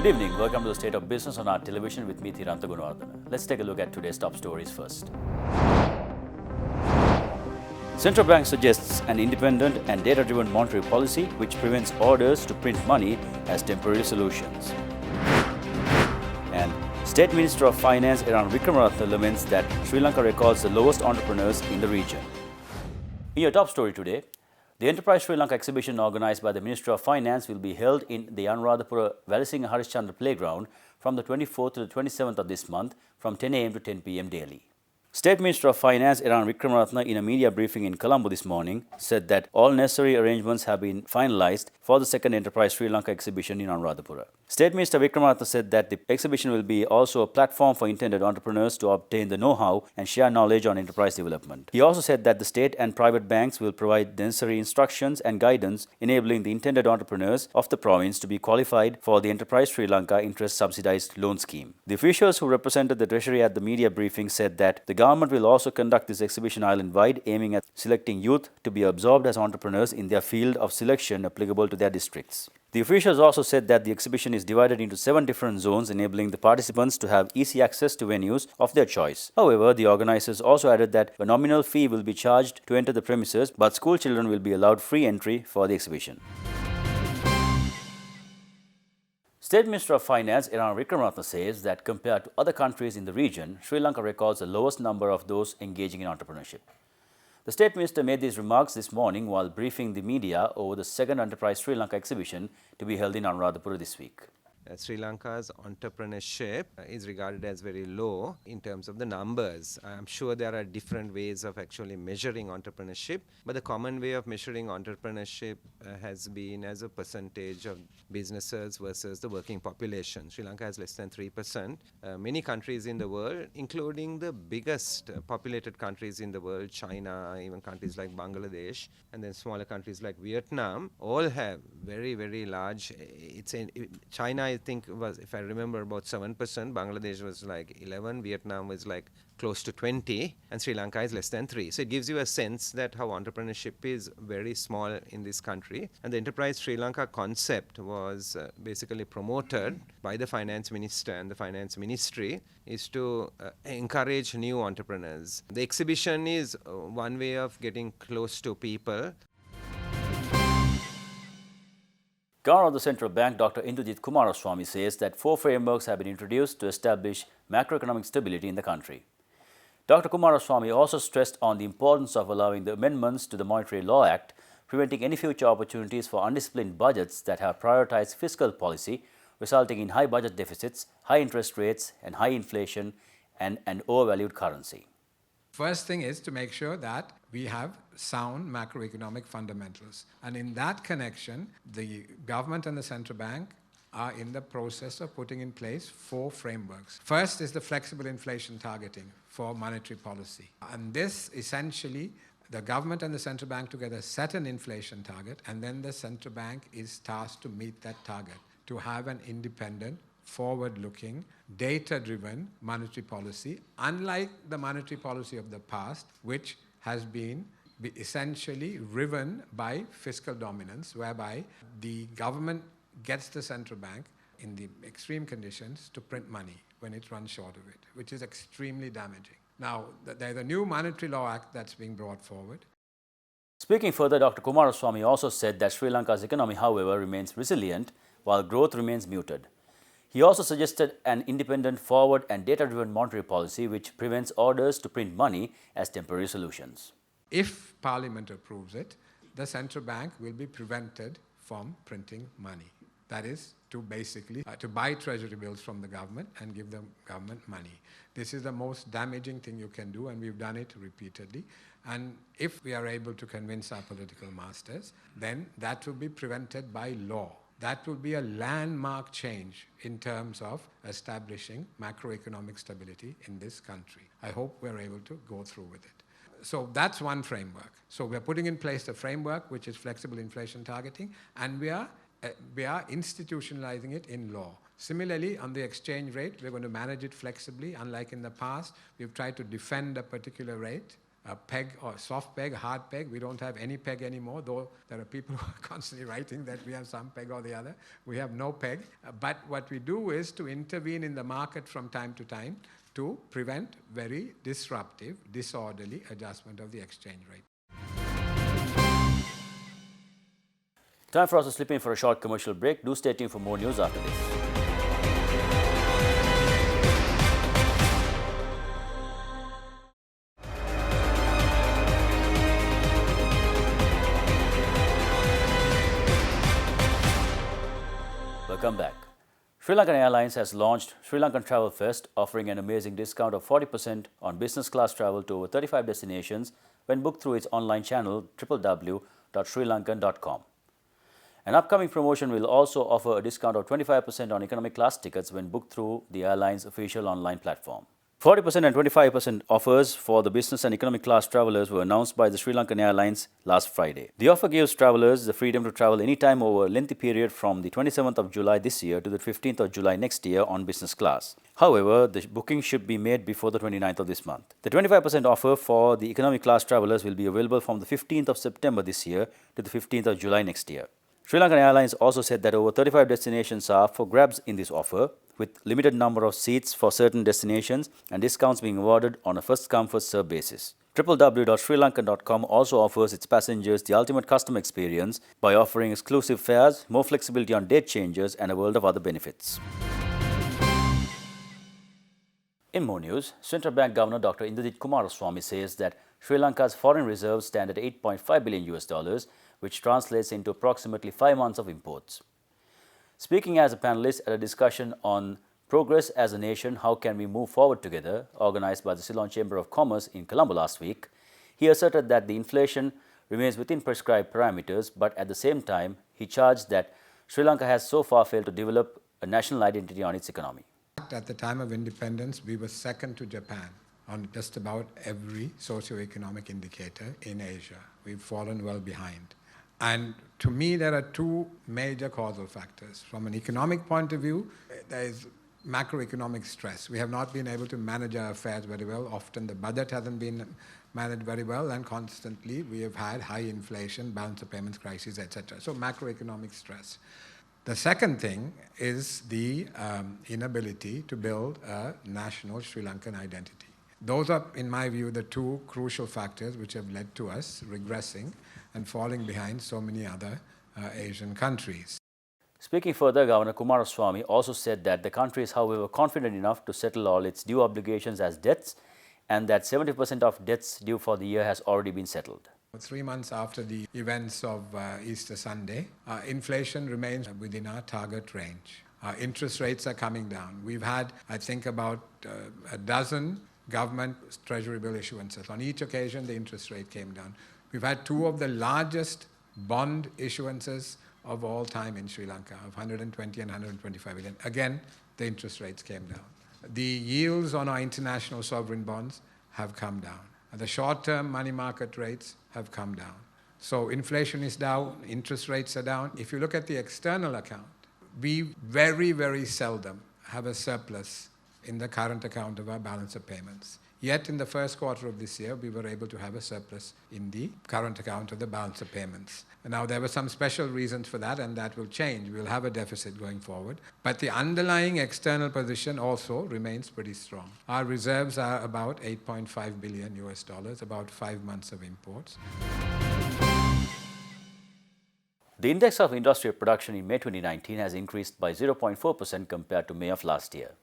evening. Welcome to the State of Business on our television with me, Thiranta Gunawardana. Let's take a look at today's top stories first. Central Bank suggests an independent and data-driven monetary policy which prevents orders to print money as temporary solutions. And State Minister of Finance Iran Vikramaratne laments that Sri Lanka records the lowest entrepreneurs in the region. In your top story today, the Enterprise Sri Lanka exhibition organized by the Ministry of Finance will be held in the Anuradhapura Velasinga Harishchandra Playground from the 24th to the 27th of this month from 10 a.m. to 10 p.m. daily. State Minister of Finance Iran Vikramaratne in a media briefing in Colombo this morning said that all necessary arrangements have been finalized for the second Enterprise Sri Lanka exhibition in Anuradhapura. State Minister Vikramaratne said that the exhibition will be also a platform for intended entrepreneurs to obtain the know-how and share knowledge on enterprise development. He also said that the state and private banks will provide the necessary instructions and guidance enabling the intended entrepreneurs of the province to be qualified for the Enterprise Sri Lanka interest subsidized loan scheme. The officials who represented the Treasury at the media briefing said that the government will also conduct this exhibition island-wide, aiming at selecting youth to be absorbed as entrepreneurs in their field of selection applicable to their districts. The officials also said that the exhibition is divided into 7 different zones, enabling the participants to have easy access to venues of their choice. However, the organizers also added that a nominal fee will be charged to enter the premises, but school children will be allowed free entry for the exhibition. State Minister of Finance Iran Vikramaratne says that compared to other countries in the region, Sri Lanka records the lowest number of those engaging in entrepreneurship. The State Minister made these remarks this morning while briefing the media over the second Enterprise Sri Lanka exhibition to be held in Anuradhapura this week. Sri Lanka's entrepreneurship is regarded as very low in terms of the numbers. I'm sure there are different ways of actually measuring entrepreneurship, but the common way of measuring entrepreneurship has been as a percentage of businesses versus the working population. Sri Lanka has less than 3%. Many countries in the world, including the biggest populated countries in the world, China, even countries like Bangladesh, and then smaller countries like Vietnam, all have very, very large. China, I think, was, if I remember, about 7%. Bangladesh was like 11. Vietnam was like close to 20, and Sri Lanka is less than 3. So it gives you a sense that how entrepreneurship is very small in this country. And the Enterprise Sri Lanka concept was basically promoted by the Finance Minister and the Finance Ministry is to encourage new entrepreneurs. The exhibition is one way of getting close to people. Governor of the Central Bank, Dr. Indrajit Kumaraswamy, says that 4 frameworks have been introduced to establish macroeconomic stability in the country. Dr. Kumaraswamy also stressed on the importance of allowing the amendments to the Monetary Law Act, preventing any future opportunities for undisciplined budgets that have prioritized fiscal policy, resulting in high budget deficits, high interest rates, and high inflation and an overvalued currency. First thing is to make sure that we have sound macroeconomic fundamentals. And in that connection, the government and the central bank are in the process of putting in place 4 frameworks. First is the flexible inflation targeting for monetary policy. And this essentially, the government and the central bank together set an inflation target, and then the central bank is tasked to meet that target, to have an independent, forward-looking, data-driven monetary policy, unlike the monetary policy of the past, which has been essentially driven by fiscal dominance, whereby the government gets the central bank in the extreme conditions to print money when it runs short of it, which is extremely damaging. Now, there's a new Monetary Law Act that's being brought forward. Speaking further, Dr. Kumaraswamy also said that Sri Lanka's economy, however, remains resilient while growth remains muted. He also suggested an independent, forward and data-driven monetary policy which prevents orders to print money as temporary solutions. If Parliament approves it, the central bank will be prevented from printing money. That is to basically to buy treasury bills from the government and give the government money. This is the most damaging thing you can do, and we've done it repeatedly. And if we are able to convince our political masters, then that will be prevented by law. That will be a landmark change in terms of establishing macroeconomic stability in this country. I hope we're able to go through with it. So that's one framework. So we're putting in place the framework, which is flexible inflation targeting, and we are institutionalizing it in law. Similarly, on the exchange rate, we're going to manage it flexibly. Unlike in the past, we've tried to defend a particular rate a peg or soft peg, hard peg. We don't have any peg anymore, though there are people who are constantly writing that we have some peg or the other. We have no peg. But what we do is to intervene in the market from time to time to prevent very disruptive, disorderly adjustment of the exchange rate. Time for us to slip in for a short commercial break. Do stay tuned for more news after this. Welcome back. Sri Lankan Airlines has launched Sri Lankan Travel Fest, offering an amazing discount of 40% on business class travel to over 35 destinations when booked through its online channel www.srilankan.com. An upcoming promotion will also offer a discount of 25% on economic class tickets when booked through the airline's official online platform. 40% and 25% offers for the business and economic class travelers were announced by the Sri Lankan Airlines last Friday. The offer gives travelers the freedom to travel anytime over a lengthy period from the 27th of July this year to the 15th of July next year on business class. However, the booking should be made before the 29th of this month. The 25% offer for the economic class travelers will be available from the 15th of September this year to the 15th of July next year. Sri Lankan Airlines also said that over 35 destinations are for grabs in this offer, with limited number of seats for certain destinations and discounts being awarded on a first-come, first-served basis. www.srilankan.com also offers its passengers the ultimate customer experience by offering exclusive fares, more flexibility on date changes, and a world of other benefits. In more news, Central Bank Governor Dr. Indrajit Kumaraswamy says that Sri Lanka's foreign reserves stand at $8.5 billion, which translates into approximately 5 months of imports. Speaking as a panelist at a discussion on Progress as a Nation, How Can We Move Forward Together, organized by the Ceylon Chamber of Commerce in Colombo last week, he asserted that the inflation remains within prescribed parameters, but at the same time, he charged that Sri Lanka has so far failed to develop a national identity on its economy. At the time of independence, we were second to Japan on just about every socio-economic indicator in Asia. We've fallen well behind. And to me, there are two major causal factors. From an economic point of view, there is macroeconomic stress. We have not been able to manage our affairs very well. Often the budget hasn't been managed very well, and constantly we have had high inflation, balance of payments crisis, etc. So macroeconomic stress. The second thing is the inability to build a national Sri Lankan identity. Those are, in my view, the two crucial factors which have led to us regressing and falling behind so many other Asian countries. Speaking further, Governor Kumaraswamy also said that the country is, however, confident enough to settle all its due obligations as debts, and that 70% of debts due for the year has already been settled. 3 months after the events of Easter Sunday, inflation remains within our target range. Interest rates are coming down. We've had, I think, about a dozen government treasury bill issuances. On each occasion, the interest rate came down. We've had two of the largest bond issuances of all time in Sri Lanka, of 120 and 125 billion. Again, the interest rates came down. The yields on our international sovereign bonds have come down. The short-term money market rates have come down. So inflation is down, interest rates are down. If you look at the external account, we very, very seldom have a surplus in the current account of our balance of payments. Yet in the first quarter of this year, we were able to have a surplus in the current account of the balance of payments. And now there were some special reasons for that, and that will change. We'll have a deficit going forward. But the underlying external position also remains pretty strong. Our reserves are about $8.5 billion, about 5 months of imports. The index of industrial production in May 2019 has increased by 0.4% compared to May of last year.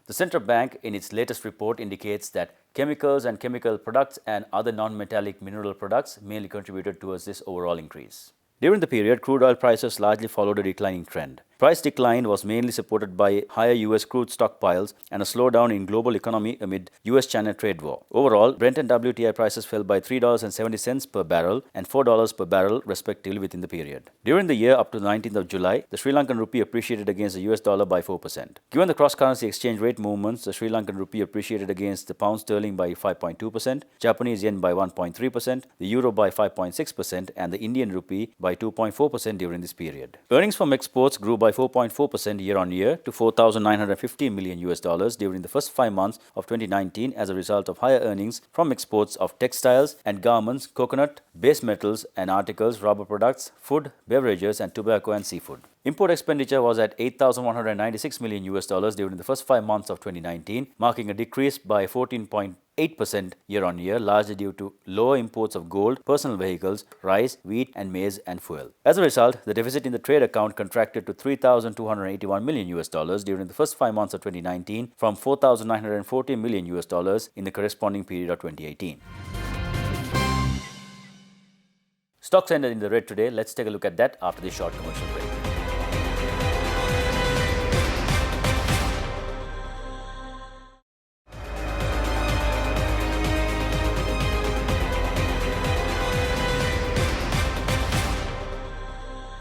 The central bank, in its latest report, indicates that chemicals and chemical products and other non-metallic mineral products mainly contributed towards this overall increase. During the period, crude oil prices largely followed a declining trend. Price decline was mainly supported by higher U.S. crude stockpiles and a slowdown in global economy amid U.S.-China trade war. Overall, Brent and WTI prices fell by $3.70 per barrel and $4 per barrel, respectively, within the period. During the year up to the 19th of July, the Sri Lankan rupee appreciated against the US dollar by 4%. Given the cross-currency exchange rate movements, the Sri Lankan rupee appreciated against the pound sterling by 5.2%, Japanese yen by 1.3%, the euro by 5.6%, and the Indian rupee by 2.4% during this period. Earnings from exports grew by 4.4% year-on-year to $4,950 million during the first 5 months of 2019 as a result of higher earnings from exports of textiles and garments, coconut, base metals and articles, rubber products, food, beverages and tobacco and seafood. Import expenditure was at $8,196 million during the first 5 months of 2019, marking a decrease by 14.8% year-on-year, largely due to lower imports of gold, personal vehicles, rice, wheat and maize and fuel. As a result, the deficit in the trade account contracted to $3,281 million during the first 5 months of 2019 from $4,940 million in the corresponding period of 2018. Stocks ended in the red today. Let's take a look at that after this short commercial break.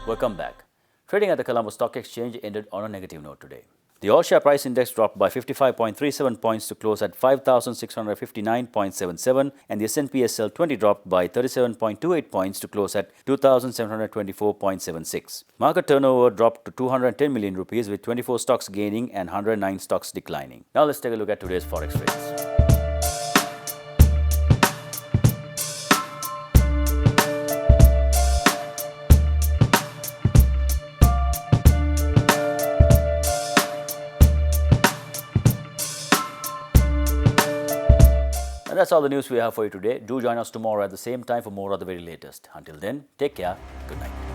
Welcome back. Trading at the Colombo Stock Exchange ended on a negative note today. The all-share price index dropped by 55.37 points to close at 5,659.77 and the S&P SL 20 dropped by 37.28 points to close at 2,724.76. Market turnover dropped to 210 million rupees with 24 stocks gaining and 109 stocks declining. Now let's take a look at today's forex rates. And that's all the news we have for you today. Do join us tomorrow at the same time for more of the very latest. Until then, take care. Good night.